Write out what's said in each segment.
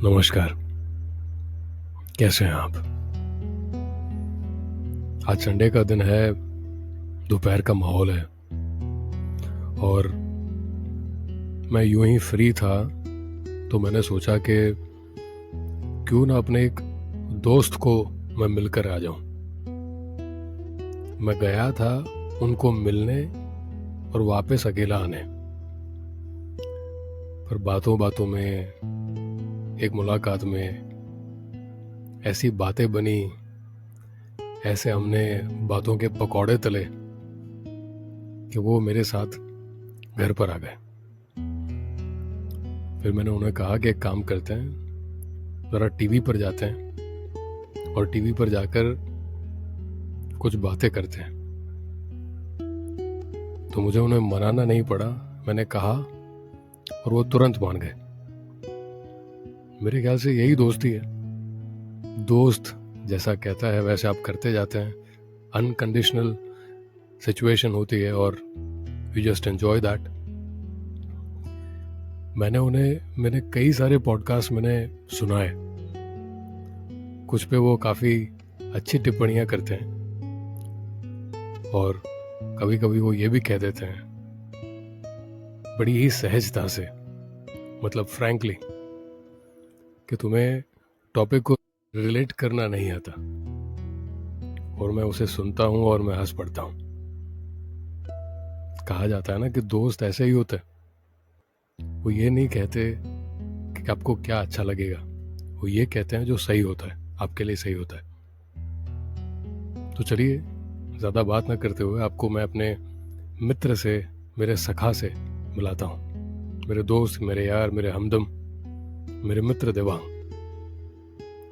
नमस्कार। कैसे हैं आप? आज संडे का दिन है, दोपहर का माहौल है और मैं यूं ही फ्री था तो मैंने सोचा कि क्यों ना अपने एक दोस्त को मैं मिलकर आ जाऊं। मैं गया था उनको मिलने और वापस अकेला आने, पर बातों बातों में, एक मुलाकात में ऐसी बातें बनी, ऐसे हमने बातों के पकौड़े तले कि वो मेरे साथ घर पर आ गए। फिर मैंने उन्हें कहा कि एक काम करते हैं, ज़रा टीवी पर जाते हैं और टीवी पर जाकर कुछ बातें करते हैं। तो मुझे उन्हें मनाना नहीं पड़ा, मैंने कहा और वो तुरंत मान गए। मेरे ख्याल से यही दोस्ती है। दोस्त जैसा कहता है वैसे आप करते जाते हैं। अनकंडीशनल सिचुएशन होती है और वी जस्ट एंजॉय दैट। मैंने कई सारे पॉडकास्ट मैंने सुनाए, कुछ पे वो काफ़ी अच्छी टिप्पणियां करते हैं और कभी कभी वो ये भी कह देते हैं बड़ी ही सहजता से, मतलब फ्रैंकली, कि तुम्हें टॉपिक को रिलेट करना नहीं आता। और मैं उसे सुनता हूँ और मैं हंस पड़ता हूँ। कहा जाता है ना कि दोस्त ऐसे ही होते हैं, वो ये नहीं कहते कि आपको क्या अच्छा लगेगा, वो ये कहते हैं जो सही होता है, आपके लिए सही होता है। तो चलिए ज़्यादा बात ना करते हुए आपको मैं अपने मित्र से, मेरे सखा से मिलाता हूँ। मेरे दोस्त, मेरे यार, मेरे हमदम, मेरे मित्र देवांग,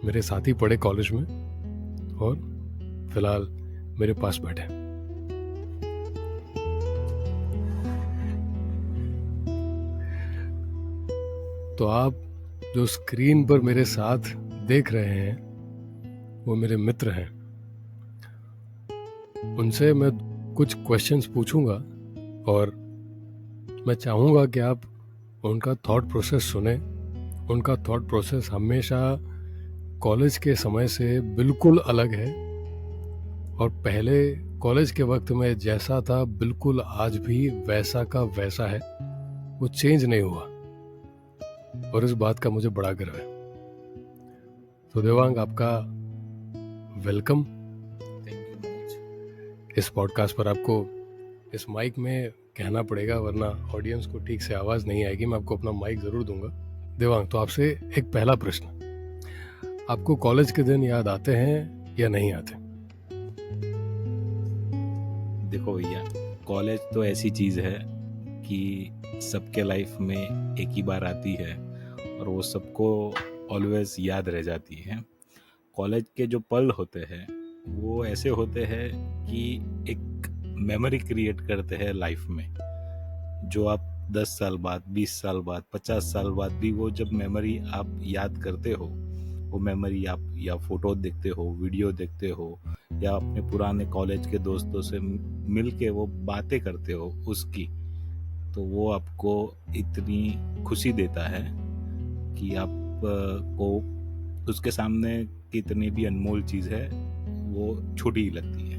मेरे साथी पढ़े कॉलेज में और फिलहाल मेरे पास बैठे। तो आप जो स्क्रीन पर मेरे साथ देख रहे हैं वो मेरे मित्र हैं। उनसे मैं कुछ क्वेश्चंस पूछूंगा और मैं चाहूँगा कि आप उनका थॉट प्रोसेस सुने। उनका थॉट प्रोसेस हमेशा कॉलेज के समय से बिल्कुल अलग है और पहले कॉलेज के वक्त में जैसा था बिल्कुल आज भी वैसा का वैसा है, वो चेंज नहीं हुआ और इस बात का मुझे बड़ा गर्व है। तो देवांग, आपका वेलकम। इस पॉडकास्ट पर आपको इस माइक में कहना पड़ेगा वरना ऑडियंस को ठीक से आवाज़ नहीं आएगी। मैं आपको अपना माइक ज़रूर दूंगा। देवांग, तो आपसे एक पहला प्रश्न, आपको कॉलेज के दिन याद आते हैं या नहीं आते? देखो भैया, कॉलेज तो ऐसी चीज़ है कि सबके लाइफ में एक ही बार आती है और वो सबको ऑलवेज याद रह जाती है। कॉलेज के जो पल होते हैं वो ऐसे होते हैं कि एक मेमोरी क्रिएट करते हैं लाइफ में, जो आप 10 साल बाद, 20 साल बाद, 50 साल बाद भी वो जब मेमोरी आप याद करते हो, वो मेमोरी आप या फोटो देखते हो, वीडियो देखते हो या अपने पुराने कॉलेज के दोस्तों से मिल के वो बातें करते हो उसकी, तो वो आपको इतनी खुशी देता है कि आप को उसके सामने कितनी भी अनमोल चीज़ है वो छोटी ही लगती है।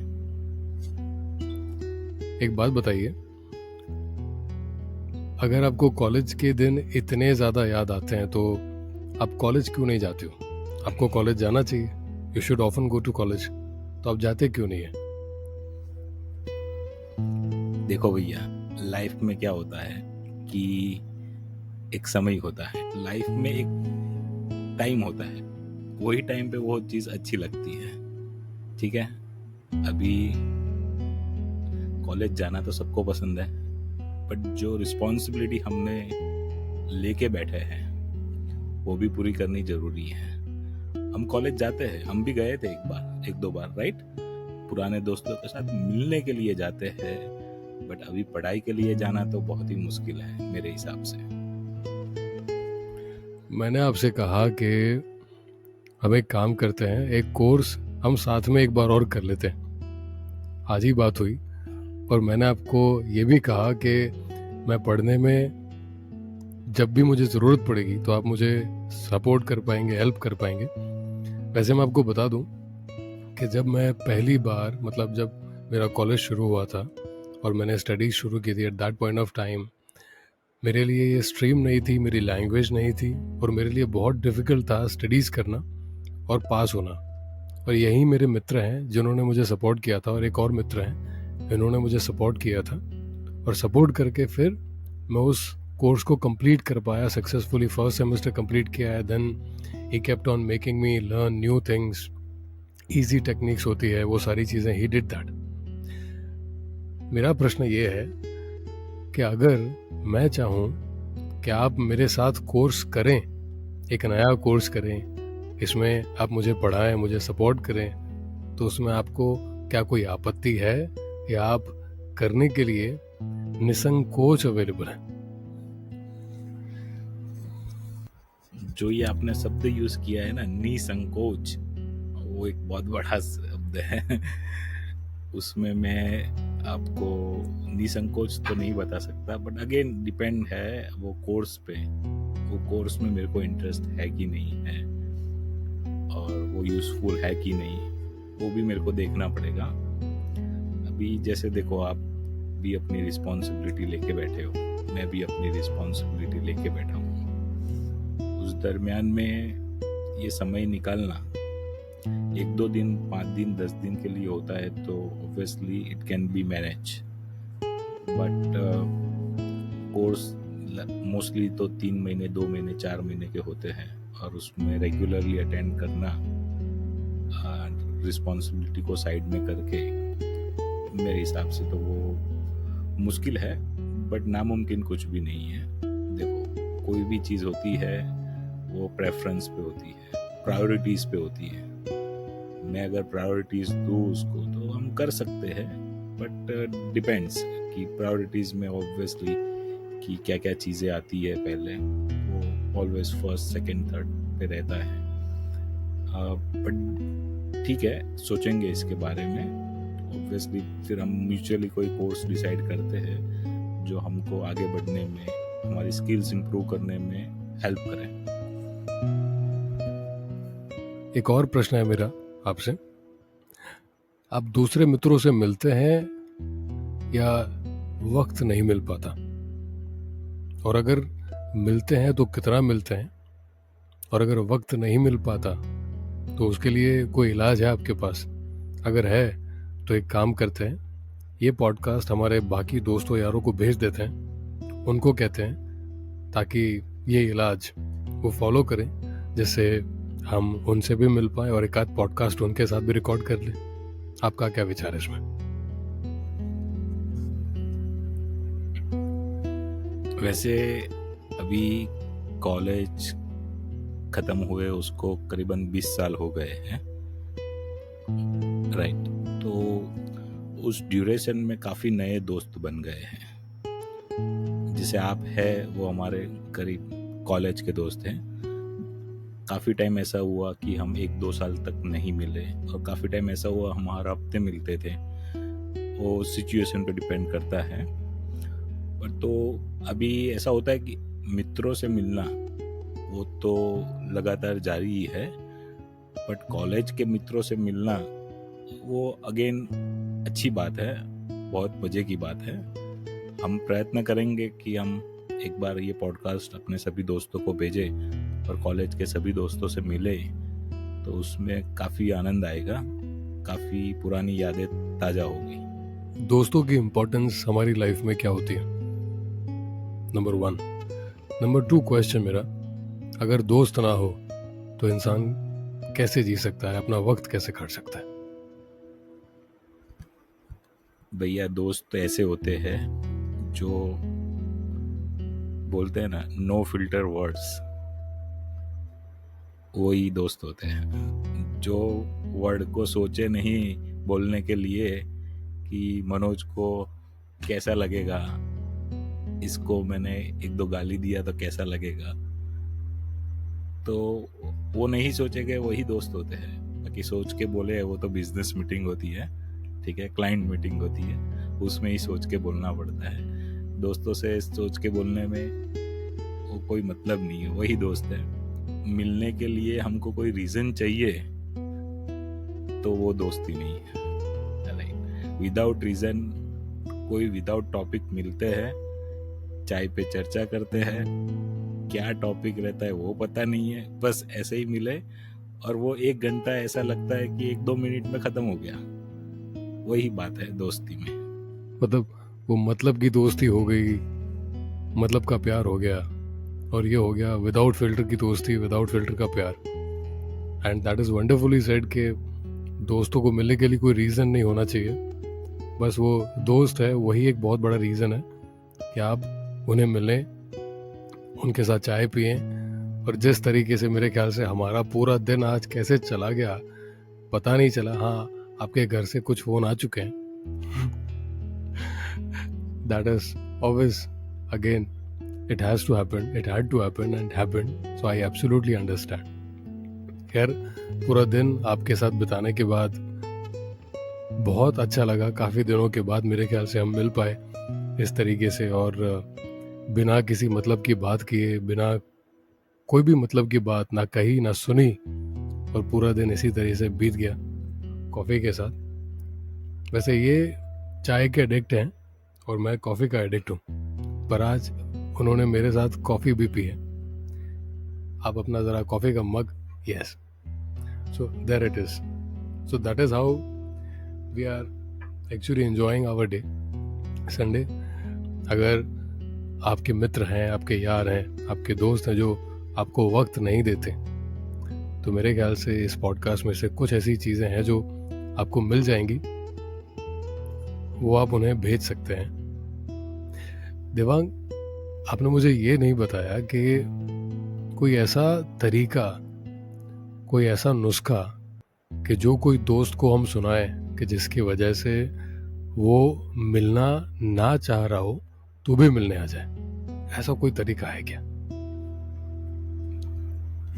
एक बात बताइए, अगर आपको कॉलेज के दिन इतने ज़्यादा याद आते हैं तो आप कॉलेज क्यों नहीं जाते हो? आपको कॉलेज जाना चाहिए, you should often go to college, तो आप जाते क्यों नहीं है? देखो भैया, लाइफ में क्या होता है कि एक समय होता है, लाइफ में एक टाइम होता है, वही टाइम पे वो चीज़ अच्छी लगती है। ठीक है, अभी कॉलेज जाना तो सबको पसंद है, बट जो रिस्पॉन्सिबिलिटी हमने लेके बैठे हैं वो भी पूरी करनी जरूरी है। हम कॉलेज जाते हैं, हम भी गए थे एक दो बार, राइट? पुराने दोस्तों के साथ मिलने के लिए जाते हैं, बट अभी पढ़ाई के लिए जाना तो बहुत ही मुश्किल है मेरे हिसाब से। मैंने आपसे कहा कि हम एक काम करते हैं, एक कोर्स हम साथ में एक बार और कर लेते हैं। आज ही बात हुई और मैंने आपको ये भी कहा कि मैं पढ़ने में जब भी मुझे ज़रूरत पड़ेगी तो आप मुझे सपोर्ट कर पाएंगे, हेल्प कर पाएंगे। वैसे मैं आपको बता दूं कि जब मैं पहली बार मतलब जब मेरा कॉलेज शुरू हुआ था और मैंने स्टडीज़ शुरू की थी, at that point of time मेरे लिए ये स्ट्रीम नहीं थी, मेरी लैंग्वेज नहीं थी, और मेरे लिए बहुत डिफ़िकल्ट था स्टडीज़ करना और पास होना। और यही मेरे मित्र हैं जिन्होंने मुझे सपोर्ट किया था, और एक और मित्र हैं इन्होंने मुझे सपोर्ट किया था, और सपोर्ट करके फिर मैं उस कोर्स को कंप्लीट कर पाया सक्सेसफुली। फर्स्ट सेमेस्टर कंप्लीट किया है, then he kept on making me learn new things, easy techniques होती है, वो सारी चीज़ें, ही डिड दैट। मेरा प्रश्न ये है कि अगर मैं चाहूँ कि आप मेरे साथ कोर्स करें, एक नया कोर्स करें, इसमें आप मुझे पढ़ाएं, मुझे सपोर्ट करें, तो उसमें आपको क्या कोई आपत्ति है, या आप करने के लिए निसंकोच अवेलेबल हैं? जो ये आपने शब्द यूज किया है ना, निसंकोच, वो एक बहुत बड़ा शब्द है। उसमें मैं आपको निसंकोच तो नहीं बता सकता, बट अगेन डिपेंड है वो कोर्स पे, वो कोर्स में मेरे को इंटरेस्ट है कि नहीं है, और वो यूजफुल है कि नहीं, वो भी मेरे को देखना पड़ेगा। अभी जैसे देखो, आप भी अपनी रिस्पॉन्सिबिलिटी लेके बैठे हो, मैं भी अपनी रिस्पॉन्सिबिलिटी लेके बैठा हूँ। उस दरमियान में ये समय निकालना 1-2 दिन, 5 दिन, 10 दिन के लिए होता है तो obviously it can be manage, but course mostly तो 3 महीने, 2 महीने, 4 महीने के होते हैं, और उसमें रेगुलरली अटेंड करना, रिस्पॉन्सिबिलिटी को साइड में करके, मेरे हिसाब से तो वो मुश्किल है, बट नामुमकिन कुछ भी नहीं है। देखो, कोई भी चीज़ होती है वो प्रेफरेंस पे होती है, प्रायोरिटीज़ पे होती है। मैं अगर प्रायोरिटीज़ दूँ उसको तो हम कर सकते हैं, बट डिपेंड्स कि प्रायोरिटीज़ में ऑब्वियसली कि क्या क्या चीज़ें आती है पहले, वो ऑलवेज फर्स्ट, सेकंड, थर्ड पे रहता है। बट ठीक है, सोचेंगे इसके बारे में। ऑब्वियसली फिर हम म्यूचुअली कोई कोर्स डिसाइड करते हैं जो हमको आगे बढ़ने में, हमारी स्किल्स इंप्रूव करने में हेल्प करें। एक और प्रश्न है मेरा आपसे, आप दूसरे मित्रों से मिलते हैं या वक्त नहीं मिल पाता? और अगर मिलते हैं तो कितना मिलते हैं? और अगर वक्त नहीं मिल पाता तो उसके लिए कोई इलाज है आपके पास? अगर है तो एक काम करते हैं, ये पॉडकास्ट हमारे बाकी दोस्तों यारों को भेज देते हैं, उनको कहते हैं ताकि ये इलाज वो फॉलो करें, जिससे हम उनसे भी मिल पाए और एक आध पॉडकास्ट उनके साथ भी रिकॉर्ड कर लें। आपका क्या विचार है इसमें? वैसे अभी कॉलेज ख़त्म हुए उसको करीबन 20 साल हो गए हैं, राइट? तो उस ड्यूरेशन में काफ़ी नए दोस्त बन गए हैं। जैसे आप है, वो हमारे करीब कॉलेज के दोस्त हैं। काफ़ी टाइम ऐसा हुआ कि हम 1-2 साल तक नहीं मिले, और काफ़ी टाइम ऐसा हुआ हम हर हफ्ते मिलते थे। वो सिचुएशन पे डिपेंड करता है। पर तो अभी ऐसा होता है कि मित्रों से मिलना वो तो लगातार जारी ही है, बट कॉलेज के मित्रों से मिलना वो अगेन अच्छी बात है, बहुत मज़े की बात है। हम प्रयत्न करेंगे कि हम एक बार ये पॉडकास्ट अपने सभी दोस्तों को भेजें और कॉलेज के सभी दोस्तों से मिले, तो उसमें काफ़ी आनंद आएगा, काफ़ी पुरानी यादें ताज़ा होगी। दोस्तों की इम्पोर्टेंस हमारी लाइफ में क्या होती है? नंबर 1। नंबर 2 क्वेश्चन मेरा, अगर दोस्त ना हो तो इंसान कैसे जी सकता है, अपना वक्त कैसे काट सकता है? भैया, दोस्त ऐसे होते हैं जो बोलते हैं ना, नो फिल्टर वर्ड्स, वही दोस्त होते हैं जो वर्ड को सोचे नहीं बोलने के लिए कि मनोज को कैसा लगेगा, इसको मैंने 1-2 गाली दिया तो कैसा लगेगा, तो वो नहीं सोचेंगे, वही दोस्त होते हैं। बाकी सोच के बोले वो तो बिजनेस मीटिंग होती है, ठीक है, क्लाइंट मीटिंग होती है, उसमें ही सोच के बोलना पड़ता है। दोस्तों से सोच के बोलने में वो कोई मतलब नहीं है, वही दोस्त है। मिलने के लिए हमको कोई रीजन चाहिए तो वो दोस्ती नहीं है। लाइक विदाउट रीजन कोई विदाउट टॉपिक मिलते हैं, चाय पे चर्चा करते हैं, क्या टॉपिक रहता है वो पता नहीं है, बस ऐसे ही मिले और वो 1 घंटा ऐसा लगता है कि 1-2 मिनट में खत्म हो गया। वही बात है दोस्ती में। मतलब वो मतलब की दोस्ती हो गई, मतलब का प्यार हो गया, और ये हो गया विदाउट फिल्टर की दोस्ती, विदाउट फिल्टर का प्यार। And that is wonderfully said कि दोस्तों को मिलने के लिए कोई रीज़न नहीं होना चाहिए, बस वो दोस्त है वही एक बहुत बड़ा रीज़न है कि आप उन्हें मिलें, उनके साथ चाय पिएं। और जिस तरीके से मेरे ख्याल से हमारा पूरा दिन आज कैसे चला गया पता नहीं चला। हाँ, आपके घर से कुछ फ़ोन आ चुके हैं, that is obvious, again it has to happen, it had to happen and happened, so I absolutely understand. खैर, पूरा दिन आपके साथ बिताने के बाद बहुत अच्छा लगा। काफ़ी दिनों के बाद मेरे ख्याल से हम मिल पाए इस तरीके से, और बिना किसी मतलब की बात किए, बिना कोई भी मतलब की बात ना कही ना सुनी, और पूरा दिन इसी तरीके से बीत गया कॉफ़ी के साथ। वैसे ये चाय के एडिक्ट हैं और मैं कॉफ़ी का एडिक्ट हूँ, पर आज उन्होंने मेरे साथ कॉफ़ी भी पी है। आप अपना ज़रा कॉफ़ी का mug, yes, so there it is. So that is how we are actually enjoying our day Sunday. अगर आपके मित्र हैं, आपके यार हैं, आपके दोस्त हैं जो आपको वक्त नहीं देते, तो मेरे ख्याल से इस पॉडकास्ट में से कुछ ऐसी चीज़ें हैं जो आपको मिल जाएंगी, वो आप उन्हें भेज सकते हैं। देवांग, आपने मुझे ये नहीं बताया कि कोई ऐसा तरीका, कोई ऐसा नुस्खा कि जो कोई दोस्त को हम सुनाएं कि जिसकी वजह से वो मिलना ना चाह रहा हो तो भी मिलने आ जाए। ऐसा कोई तरीका है क्या?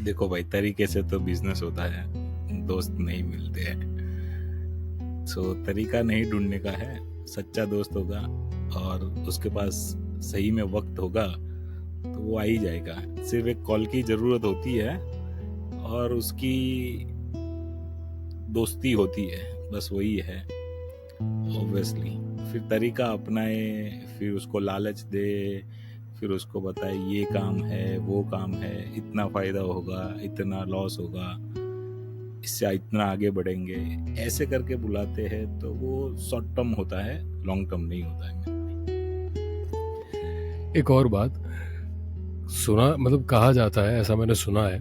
देखो भाई, तरीके से तो बिजनेस होता है, दोस्त नहीं मिलते हैं। सो तरीका नहीं ढूंढने का है, सच्चा दोस्त होगा और उसके पास सही में वक्त होगा तो वो आ ही जाएगा। सिर्फ एक कॉल की जरूरत होती है और उसकी दोस्ती होती है, बस वही है ऑब्वियसली। फिर तरीका अपनाए, फिर उसको लालच दे, फिर उसको बताए ये काम है, वो काम है, इतना फायदा होगा, इतना लॉस होगा, इससे इतना आगे बढ़ेंगे, ऐसे करके बुलाते हैं तो वो शॉर्ट टर्म होता है, लॉन्ग टर्म नहीं होता है। एक और बात सुना, मतलब कहा जाता है, ऐसा मैंने सुना है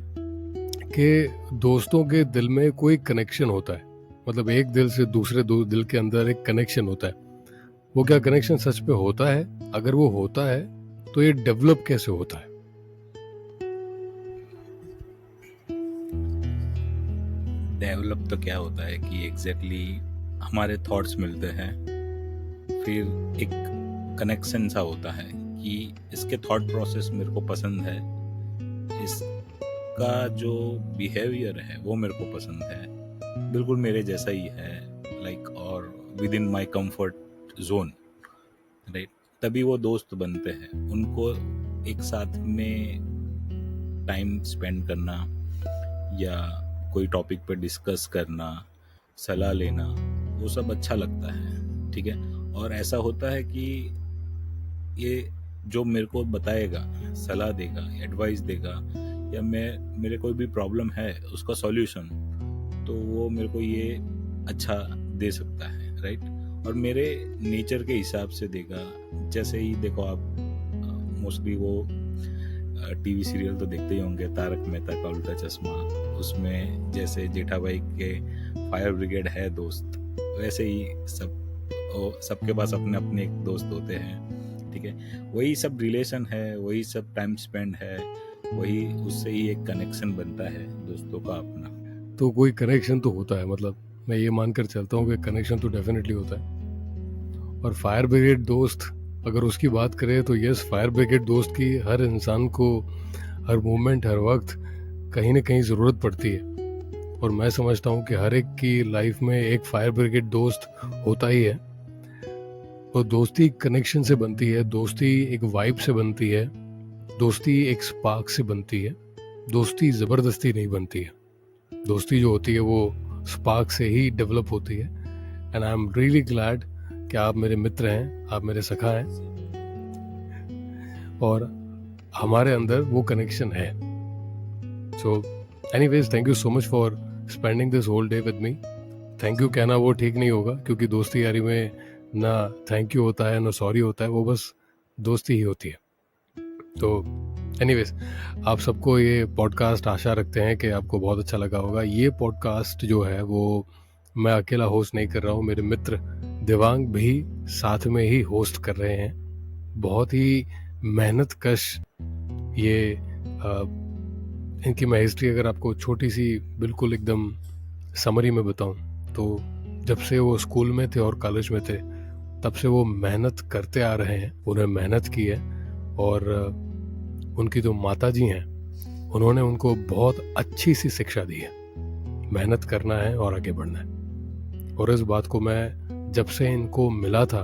कि दोस्तों के दिल में कोई कनेक्शन होता है, मतलब एक दिल से दूसरे दिल के अंदर एक कनेक्शन होता है। वो क्या कनेक्शन सच पे होता है? अगर वो होता है तो ये डेवलप कैसे होता है? डेवलप तो क्या होता है कि एग्जैक्टली हमारे थॉट्स मिलते हैं, फिर एक कनेक्शन सा होता है कि इसके थॉट प्रोसेस मेरे को पसंद है, इसका जो बिहेवियर है वो मेरे को पसंद है, बिल्कुल मेरे जैसा ही है, लाइक, और with in my comfort zone, right. तभी वो दोस्त बनते हैं। उनको एक साथ में टाइम स्पेंड करना या कोई टॉपिक पे डिस्कस करना, सलाह लेना, वो सब अच्छा लगता है, ठीक है। और ऐसा होता है कि ये जो मेरे को बताएगा, सलाह देगा, एडवाइस देगा, या मेरे कोई भी प्रॉब्लम है उसका सॉल्यूशन, तो वो मेरे को ये अच्छा दे सकता है, राइट। और मेरे नेचर के हिसाब से देगा। जैसे ही देखो आप मोस्टली वो टीवी सीरियल तो देखते ही होंगे, तारक मेहता का उल्टा चश्मा, उसमें जैसे जेठा भाई के फायर ब्रिगेड है दोस्त, वैसे ही सबके पास अपने अपने एक दोस्त होते हैं, ठीक है। वही सब रिलेशन है, वही सब टाइम स्पेंड है, वही उससे ही एक कनेक्शन बनता है दोस्तों का अपना। तो कोई कनेक्शन तो होता है, मतलब मैं ये मानकर चलता हूँ कि कनेक्शन तो डेफिनेटली होता है। और फायर ब्रिगेड दोस्त अगर उसकी बात करें तो यस, फायर ब्रिगेड दोस्त की हर इंसान को हर मोमेंट, हर वक्त कहीं ना कहीं ज़रूरत पड़ती है। और मैं समझता हूँ कि हर एक की लाइफ में एक फायर ब्रिगेड दोस्त होता ही है। और दोस्ती कनेक्शन से बनती है, दोस्ती एक वाइब से बनती है, दोस्ती एक स्पार्क से बनती है, दोस्ती ज़बरदस्ती नहीं बनती है। दोस्ती जो होती है वो स्पार्क से ही डेवलप होती है। And I am really glad कि आप मेरे मित्र हैं, आप मेरे सखा हैं और हमारे अंदर वो कनेक्शन है। So anyways, thank you so much for spending this whole day with me. Thank you कहना वो ठीक नहीं होगा, क्योंकि दोस्ती यारी में ना थैंक यू होता है ना सॉरी होता है, वो बस दोस्ती ही होती है। तो एनीवेज, आप सबको ये पॉडकास्ट आशा रखते हैं कि आपको बहुत अच्छा लगा होगा। ये पॉडकास्ट जो है वो मैं अकेला होस्ट नहीं कर रहा हूँ, मेरे मित्र देवांग भी साथ में ही होस्ट कर रहे हैं। बहुत ही मेहनत कश ये इनकी मैं हिस्ट्री अगर आपको छोटी सी बिल्कुल एकदम समरी में बताऊं तो जब से वो स्कूल में थे और कॉलेज में थे तब से वो मेहनत करते आ रहे हैं। उन्होंने मेहनत की है और उनकी जो माता जी हैं उन्होंने उनको बहुत अच्छी सी शिक्षा दी है, मेहनत करना है और आगे बढ़ना है। और इस बात को मैं जब से इनको मिला था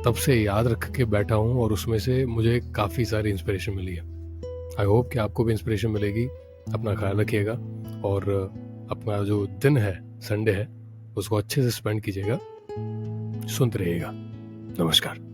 तब से याद रख के बैठा हूँ और उसमें से मुझे काफ़ी सारी इंस्पिरेशन मिली है। आई होप कि आपको भी इंस्पिरेशन मिलेगी। अपना ख्याल रखिएगा और अपना जो दिन है, संडे है, उसको अच्छे से स्पेंड कीजिएगा। सुनते रहिएगा। नमस्कार।